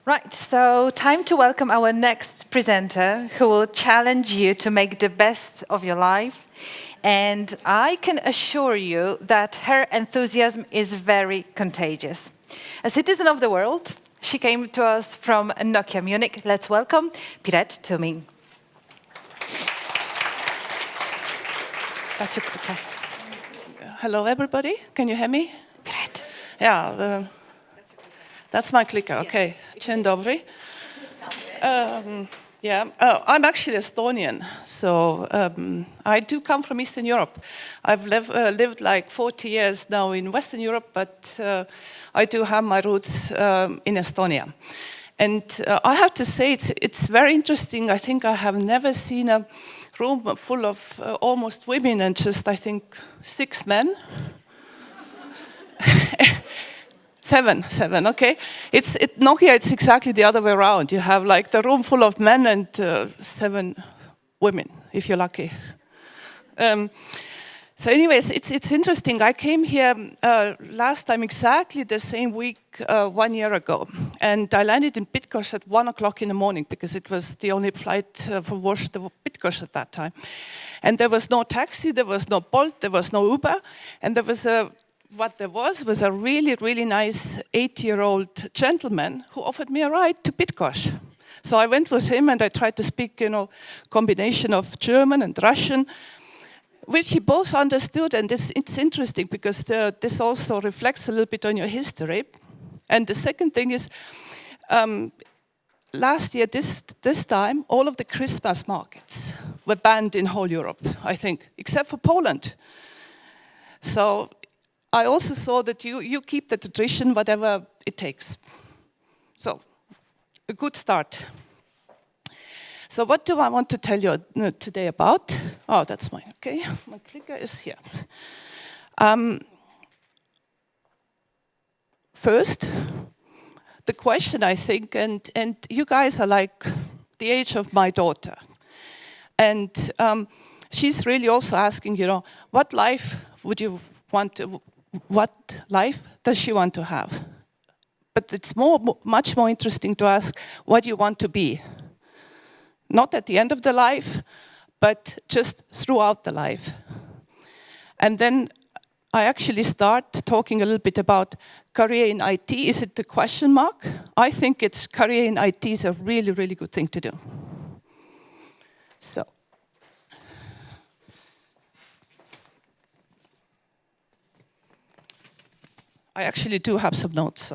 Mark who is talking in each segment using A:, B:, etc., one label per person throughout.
A: Right, so time to welcome our next presenter who will challenge you to make the best of your life. And I can assure you that her enthusiasm is very contagious. A citizen of the world, she came to us from Nokia Munich. Let's welcome Piret Tooming. That's your clicker.
B: Hello, everybody. Can you hear me?
A: Piret.
B: Yeah, that's my clicker. Okay. Dzień dobry. I'm actually Estonian, so I do come from Eastern Europe. I've lived like 40 years now in Western Europe, but I do have my roots in Estonia. And I have to say, it's very interesting. I think I have never seen a room full of almost women and just, I think, 6 men. Seven, okay. Nokia, it's exactly the other way around. You have like the room full of men and 7 women, if you're lucky. So anyways, it's interesting. I came here last time exactly the same week 1 year ago. And I landed in Bydgoszcz at 1 o'clock in the morning because it was the only flight from Warsaw to Bydgoszcz at that time. And there was no taxi, there was no Bolt, there was no Uber. And what there was a really, really nice 80-year-old gentleman who offered me a ride to Bydgoszcz. So I went with him and I tried to speak, combination of German and Russian, which he both understood. And it's interesting because this also reflects a little bit on your history. And the second thing is, last year, this time, all of the Christmas markets were banned in whole Europe, I think, except for Poland. So I also saw that you keep the tradition, whatever it takes. So, a good start. So what do I want to tell you today about? Oh, that's mine, okay. My clicker is here. First, the question, I think, and you guys are like the age of my daughter. And she's really also asking, what life would you want to, what life does she want to have? But it's much more interesting to ask, what do you want to be? Not at the end of the life, but just throughout the life. And then I actually start talking a little bit about career in IT. Is it the question mark? I think it's career in IT is a really, really good thing to do. So. I actually do have some notes.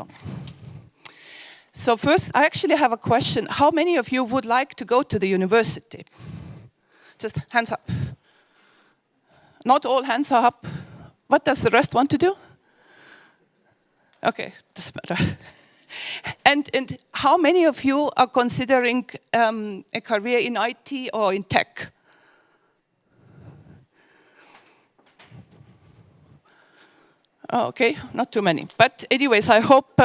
B: So first, I actually have a question. How many of you would like to go to the university? Just hands up. Not all hands are up. What does the rest want to do? Okay, doesn't matter. And how many of you are considering a career in IT or in tech? Oh, okay, not too many. But anyways, I hope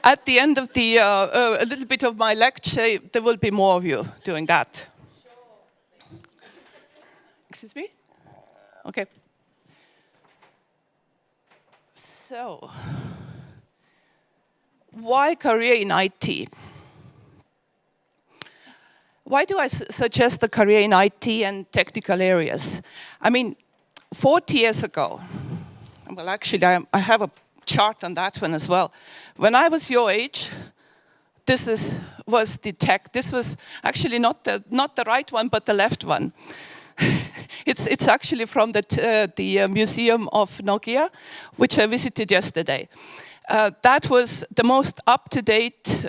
B: at the end of a little bit of my lecture, there will be more of you doing that. Excuse me? Okay. So, why career in IT? Why do I suggest the career in IT and technical areas? I mean, 40 years ago, well, actually, I have a chart on that one as well. When I was your age, was the tech. This was actually not the right one, but the left one. It's actually from the museum of Nokia, which I visited yesterday. That was the most up-to-date.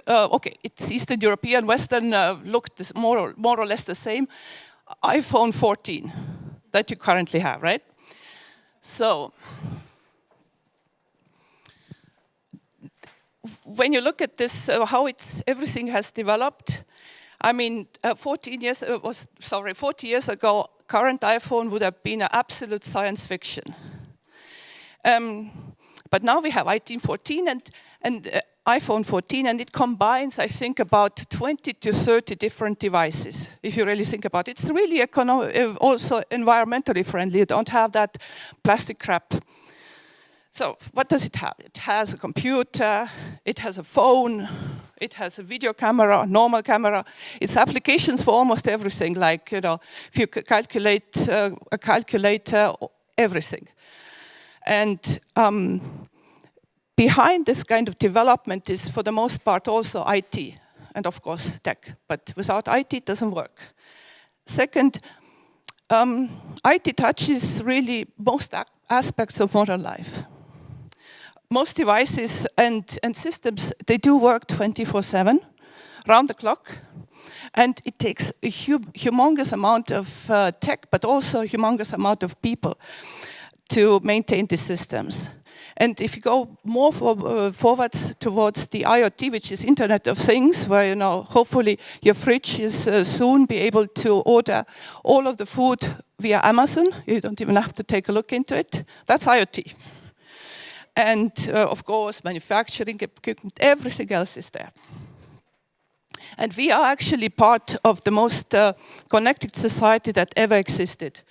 B: It's Eastern European, Western looked more or less the same. iPhone 14 that you currently have, right? So. When you look at this, how everything has developed, I mean, 40 years ago, current iPhone would have been an absolute science fiction. But now we have iPhone 14 and iPhone 14, and it combines, I think, about 20 to 30 different devices. If you really think about it, it's really also environmentally friendly. You don't have that plastic crap. So what does it have? It has a computer, it has a phone, it has a video camera, normal camera. It's applications for almost everything, like, you know, if you calculate a calculator, everything. And behind this kind of development is, for the most part, also IT, and of course, tech. But without IT, it doesn't work. Second, IT touches really most aspects of modern life. Most devices and systems, they do work 24/7, round the clock. And it takes a humongous amount of tech, but also a humongous amount of people to maintain these systems. And if you go more forwards towards the IoT, which is Internet of Things, where, you know, hopefully your fridge is soon be able to order all of the food via Amazon. You don't even have to take a look into it. That's IoT. And of course, manufacturing equipment, everything else is there. And we are actually part of the most connected society that ever existed.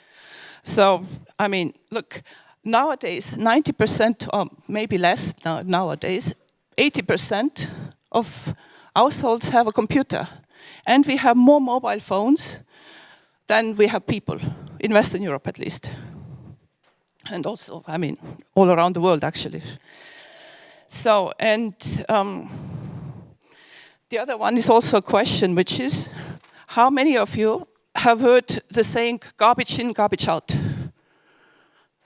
B: So, I mean, look, nowadays, 90%, or maybe less nowadays, 80% of households have a computer. And we have more mobile phones than we have people, in Western Europe at least. And also, I mean, all around the world, actually. So, and the other one is also a question, which is, how many of you have heard the saying, garbage in, garbage out?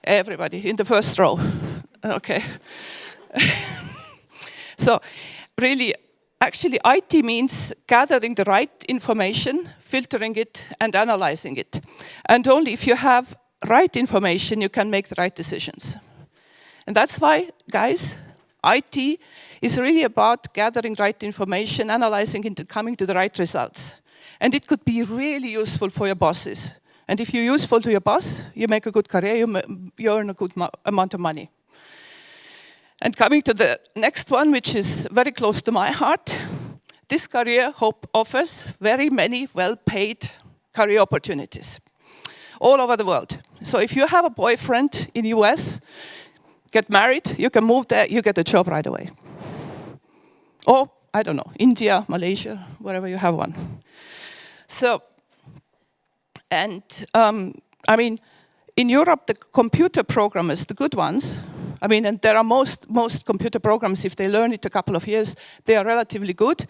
B: Everybody in the first row. Okay. So, really, actually, IT means gathering the right information, filtering it, and analyzing it. And only if you have right information, you can make the right decisions. And that's why, guys, IT is really about gathering right information, analyzing it, and coming to the right results. And it could be really useful for your bosses. And if you're useful to your boss, you make a good career, you earn a good amount of money. And coming to the next one, which is very close to my heart, this career offers very many well-paid career opportunities all over the world. So if you have a boyfriend in the US, get married, you can move there, you get a job right away. Or, I don't know, India, Malaysia, wherever you have one. So, and I mean, in Europe, the computer programmers, the good ones, I mean, and there are most computer programs, if they learn it a couple of years, they are relatively good.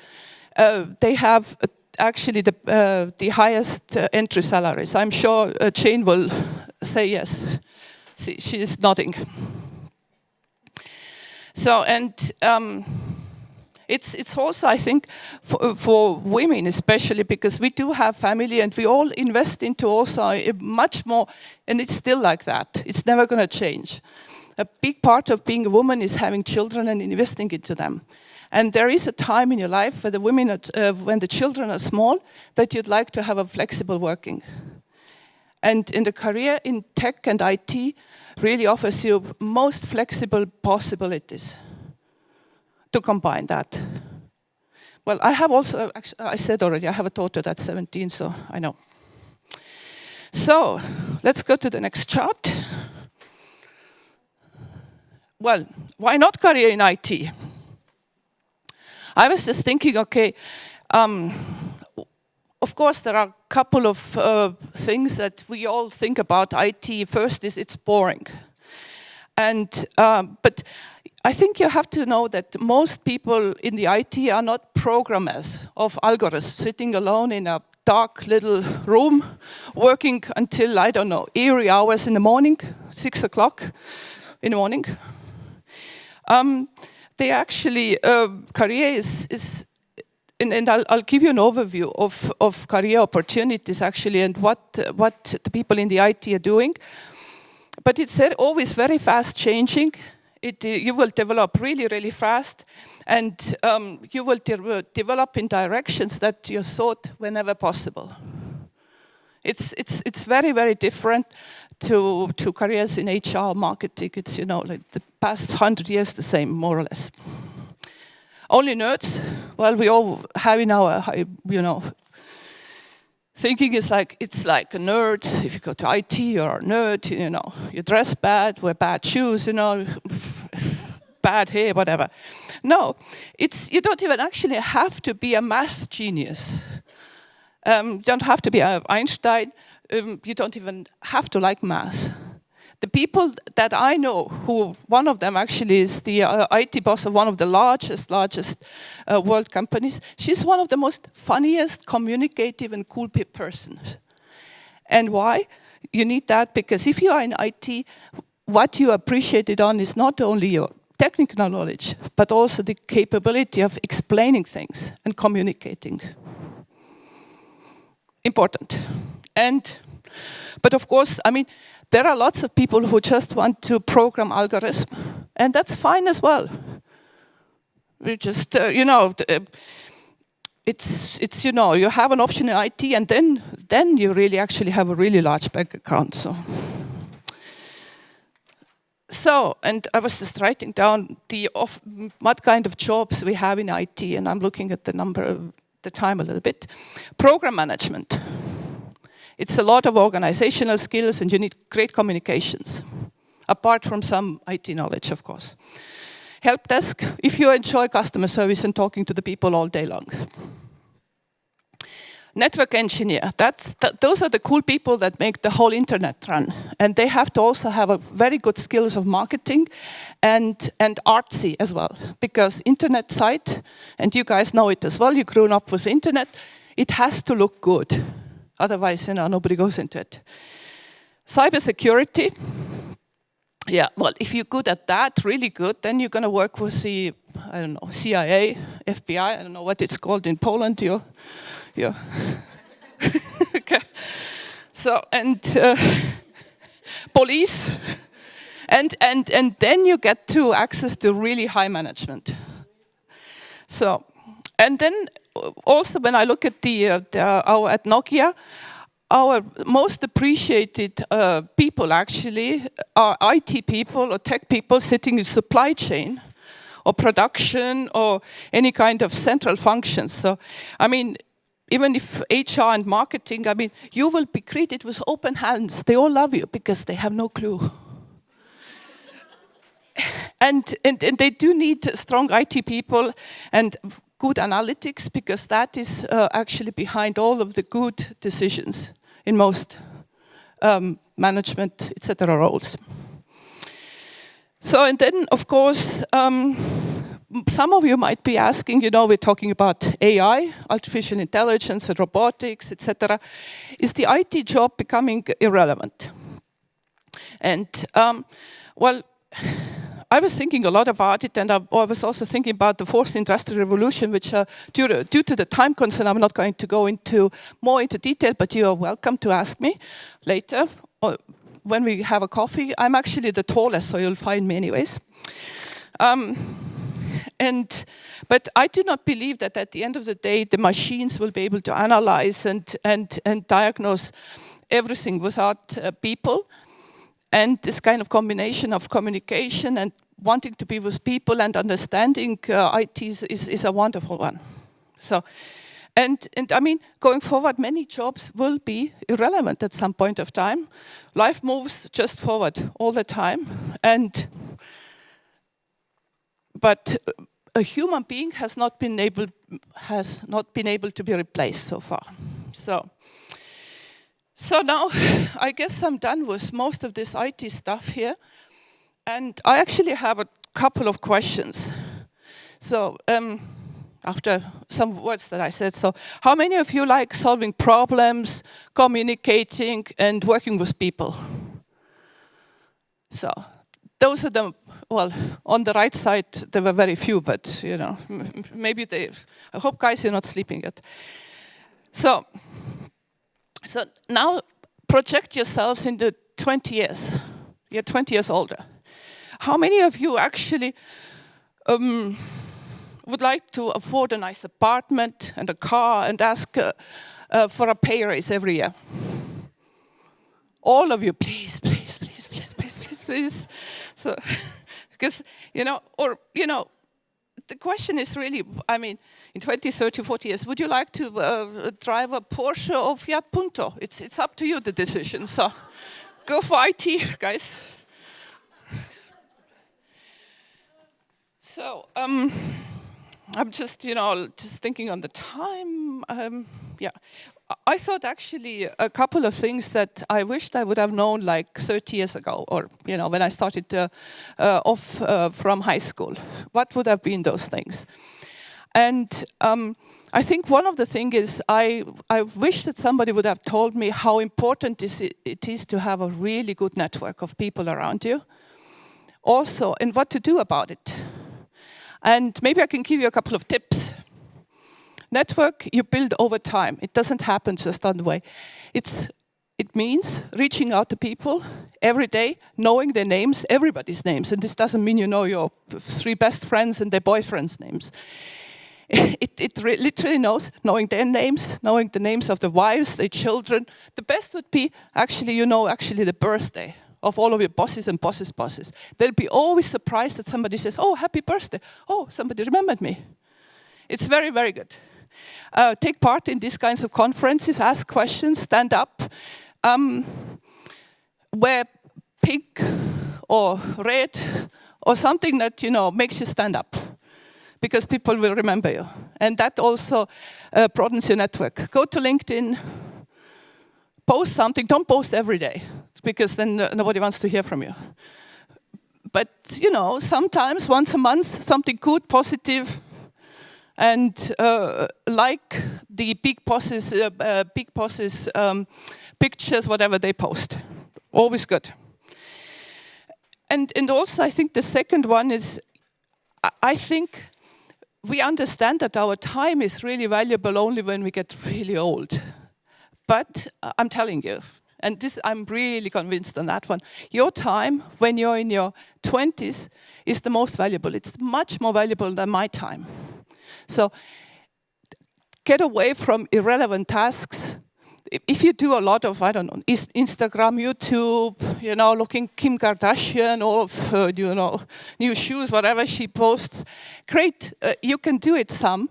B: They have actually the highest entry salaries. I'm sure Jane will say yes. She is nodding. So, and it's also, I think, for women especially, because we do have family and we all invest into also much more, and it's still like that. It's never going to change. A big part of being a woman is having children and investing into them. And there is a time in your life where the women, when the children are small, that you'd like to have a flexible working. And in the career in tech and IT really offers you most flexible possibilities to combine that. Well, I have also, I said already, I have a daughter that's 17, so I know. So, let's go to the next chart. Well, why not career in IT? I was just thinking, okay, of course there are a couple of things that we all think about IT. First is it's boring. And, but I think you have to know that most people in the IT are not programmers of algorithms, sitting alone in a dark little room, working until, I don't know, eerie hours in the morning, 6 o'clock in the morning. They actually, career is and I'll give you an overview of career opportunities actually and what the people in the IT are doing. But it's always very fast changing. You will develop really, really fast, and you will develop in directions that you thought were never possible. It's very, very different to careers in HR, marketing. It's, you know, like the past 100 years the same, more or less. Only nerds, well, we all have in our, you know, thinking is like, it's like a nerd. If you go to IT, you're a nerd, you know. You dress bad, wear bad shoes, you know. bad hair, whatever. No, you don't even actually have to be a math genius. You don't have to be Einstein. You don't even have to like math. The people that I know, who one of them actually is the IT boss of one of the largest world companies. She's one of the most funniest, communicative, and cool persons. And why? You need that because if you are in IT, what you appreciate it on is not only your technical knowledge, but also the capability of explaining things and communicating. Important. But of course, I mean, there are lots of people who just want to program algorithms, and that's fine as well. We just, it's you have an option in IT, and then you really actually have a really large bank account. So, and I was just writing down what kind of jobs we have in IT, and I'm looking at the time a little bit. Program management. It's a lot of organizational skills, and you need great communications, apart from some IT knowledge, of course. Help desk, if you enjoy customer service and talking to the people all day long. Network engineer, those are the cool people that make the whole internet run. And they have to also have a very good skills of marketing and artsy as well. Because internet site, and you guys know it as well, you've grown up with internet, it has to look good. Otherwise, nobody goes into it. Cybersecurity. Yeah, well, if you're good at that, really good, then you're going to work with the, CIA, FBI, I don't know what it's called in Poland. Yeah. Okay. So, and police. And then you get to access to really high management. So, and then also when I look at at Nokia, our most appreciated people actually are IT people or tech people sitting in supply chain or production or any kind of central functions. So, I mean, even if HR and marketing, I mean, you will be greeted with open hands. They all love you because they have no clue. And they do need strong IT people and good analytics because that is actually behind all of the good decisions in most management, etc. roles. So, and then, of course, some of you might be asking, we're talking about AI, artificial intelligence and robotics, etc. Is the IT job becoming irrelevant? And, well, I was thinking a lot about it, and I was also thinking about the fourth industrial revolution, which due to the time concern, I'm not going to go more into detail, but you are welcome to ask me later or when we have a coffee. I'm actually the tallest, so you'll find me anyways. But I do not believe that at the end of the day, the machines will be able to analyze and diagnose everything without people. And this kind of combination of communication and wanting to be with people and understanding IT is a wonderful one. So, and I mean, going forward, many jobs will be irrelevant at some point of time. Life moves just forward all the time, but a human being has not been able to be replaced so far. So now, I guess I'm done with most of this IT stuff here. And I actually have a couple of questions. So, after some words that I said, so how many of you like solving problems, communicating, and working with people? So, those are the, well, on the right side, there were very few, but, maybe I hope, guys, you're not sleeping yet. So now project yourselves into 20 years. You're 20 years older. How many of you actually would like to afford a nice apartment and a car and ask for a pay raise every year? All of you, please, please, please, please, please, please, please. So, because, the question is really, I mean, in 20, 30, 40 years, would you like to drive a Porsche or Fiat Punto? It's up to you, the decision. So go for IT, guys. So, I'm just, just thinking on the time. Yeah, I thought actually a couple of things that I wished I would have known like 30 years ago, or when I started off from high school. What would have been those things? And I think one of the things is I wish that somebody would have told me how important it is to have a really good network of people around you. Also, and what to do about it. And maybe I can give you a couple of tips. Network you build over time. It doesn't happen just on the way. It means reaching out to people every day, knowing their names, everybody's names. And this doesn't mean you know your 3 best friends and their boyfriends' names. It literally knowing their names, knowing the names of the wives, their children. The best would be actually, the birthday of all of your bosses and bosses. They'll be always surprised that somebody says, oh, happy birthday. Oh, somebody remembered me. It's very, very good. Take part in these kinds of conferences, ask questions, stand up. Wear pink or red or something that, makes you stand up. Because people will remember you. And that also broadens your network. Go to LinkedIn, post something. Don't post every day, because then nobody wants to hear from you. But, sometimes, once a month, something good, positive, and like the big bosses' pictures, whatever they post. Always good. And also, I think the second one is, I think we understand that our time is really valuable only when we get really old. But I'm telling you, and I'm really convinced on that one, your time when you're in your 20s is the most valuable. It's much more valuable than my time. So get away from irrelevant tasks. If you do a lot of, Instagram, YouTube, looking Kim Kardashian, all of, new shoes, whatever she posts, great, you can do it some,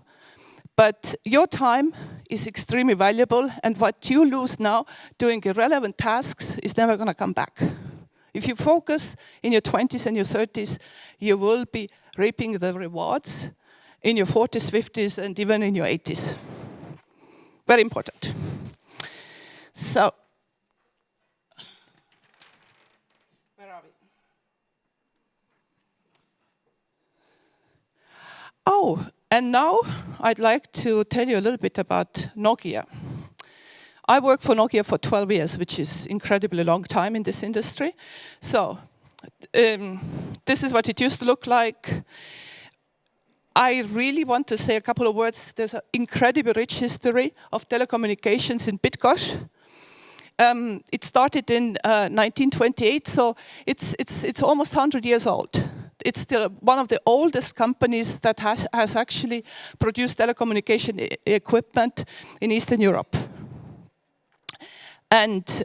B: but your time is extremely valuable, and what you lose now doing irrelevant tasks is never going to come back. If you focus in your 20s and your 30s, you will be reaping the rewards in your 40s, 50s, and even in your 80s. Very important. So, where are we? Oh, and now I'd like to tell you a little bit about Nokia. I worked for Nokia for 12 years, which is incredibly long time in this industry. So, this is what it used to look like. I really want to say a couple of words. There's an incredibly rich history of telecommunications in Bydgoszcz. It started in 1928, so it's almost 100 years old. It's still one of the oldest companies that has actually produced telecommunication equipment in Eastern Europe. And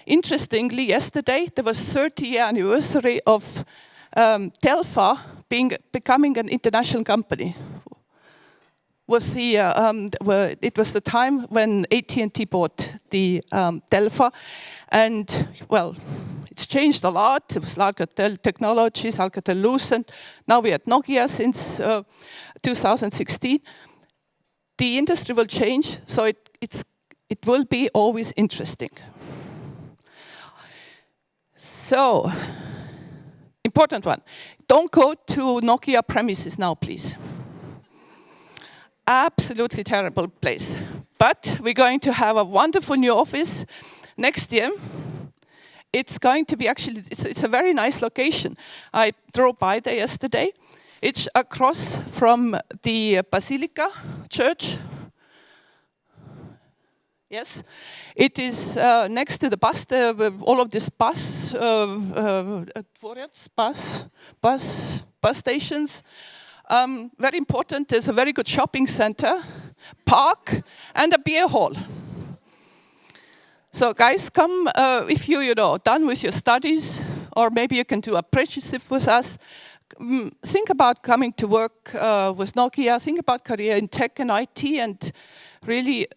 B: interestingly, yesterday there was 30-year anniversary of Telfa becoming an international company. It was the time when AT&T bought the Telfa, and well, it's changed a lot. It was Alcatel Technologies, Alcatel-Lucent. Now we're at Nokia since 2016. The industry will change, so it will be always interesting. So, important one. Don't go to Nokia premises now, please. Absolutely terrible place. But we're going to have a wonderful new office next year. It's going to be it's a very nice location. I drove by there yesterday. It's across from the Basilica Church. Yes, it is next to the bus, all of these bus stations. Very important, there's a very good shopping center, park, and a beer hall. So guys, come if you're done with your studies, or maybe you can do apprenticeship with us. Think about coming to work with Nokia. Think about career in tech and IT, and really,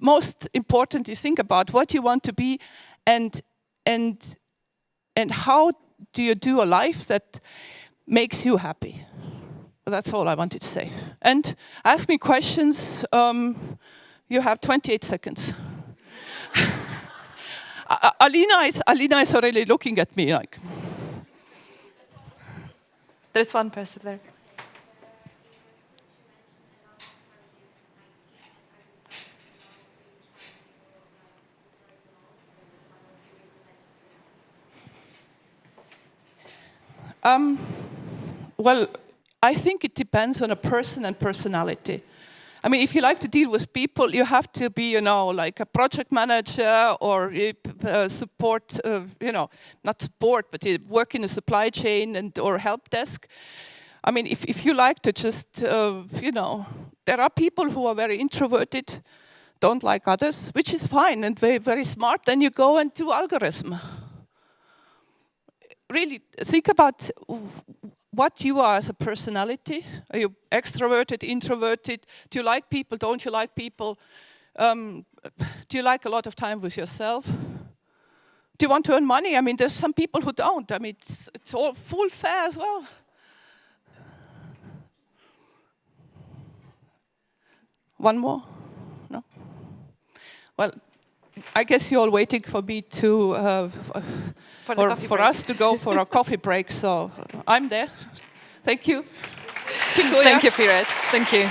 B: most importantly, think about what you want to be and how do you do a life that makes you happy? That's all I wanted to say. And ask me questions. You have 28 seconds. Alina is already looking at me like.
A: There's one person there.
B: Well, I think it depends on a person and personality. I mean, if you like to deal with people, you have to be, you know, like a project manager or support, you know, not support, but you work in a supply chain and or help desk. I mean, if you like to just, you know, there are people who are very introverted, don't like others, which is fine and very, very smart. Then you go and do algorithm. Really think about what you are as a personality. Are you extroverted, introverted? Do you like people? Don't you like people? Do you like a lot of time with yourself? Do you want to earn money? I mean, there's some people who don't. I mean, it's all full fair as well. One more? No? Well, I guess you're all waiting for me to, for us to go for a coffee break, so I'm there. Thank you.
A: Thank you, Piret. Thank you.